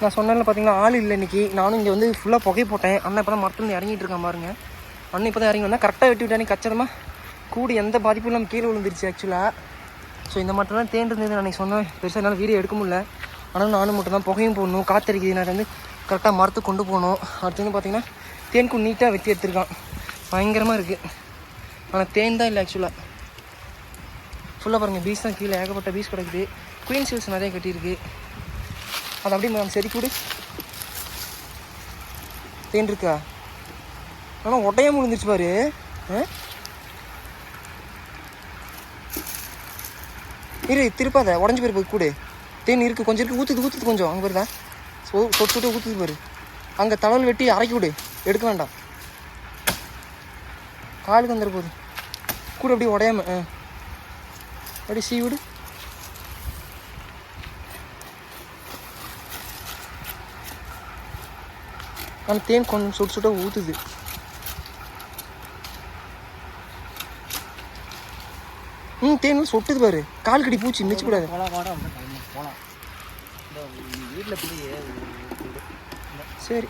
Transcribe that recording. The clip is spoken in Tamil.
நான் சொன்னேன்ல பார்த்தீங்கன்னா ஆள் இல்லை இன்றைக்கி. நானும் இங்கே வந்து ஃபுல்லாக புகை போட்டேன். அண்ணன் இப்போ தான் மரத்துலேருந்து இறங்கிட்டு இருக்கான் பாருங்க. அண்ணன் இப்போ தான் இறங்கி வந்தால் கரெக்டாக வெட்டி விட்டானே கச்சிதமாக கூடி எந்த பாதிப்பும் இல்லாமல் கீழே விழுந்துருச்சு ஆக்சுவலாக. ஸோ இந்த மட்டும் தான் தேன் இருந்தது. நான் சொன்னேன் பெருசாக என்னால் வீடியோ எடுக்க முடியல. ஆனால் நானும் மட்டும் தான் புகையும் போடணும், காற்றடிக்குது. நான் வந்து கரெக்டாக மரத்துக்கு கொண்டு போகணும். அடுத்து வந்து பார்த்திங்கன்னா தேன்கூடு நீட்டாக வெட்டி எடுத்துருக்கான். பயங்கரமாக இருக்குது. ஆனால் தேன் தான் இல்லை ஆக்சுவலாக. ஃபுல்லாக பாருங்கள் பீஸ் தான் கீழே ஏகப்பட்ட பீஸ் கிடக்குது. குயின் சீல்ஸ் நிறைய கட்டியிருக்கு. அது அப்படியே நம்ம சரி கூடு தேன் இருக்கா. ஆனால் ஒட்டையாக முடிஞ்சிருச்சு பாரு. இரு திருப்பாத உடஞ்சி போய் கூடு. தேன் இருக்குது கொஞ்சம் இருக்குது. ஊற்றுது கொஞ்சம் அங்கே வருதா தொட்டு ஊற்றுது பாரு. அங்கே தவள் வெட்டி அரைக்கி விடு, எடுக்க வேண்டாம். காலுக்கு வந்துட போகுது கூட அப்படியே உடையாம அப்படி சீ விடு. ஆனால் தேன் கொஞ்சம் சுட்ட ஊற்றுது. தேன் சொட்டுது பாரு. கால் கடி பூச்சி மிச்சக்கூடாது. சரி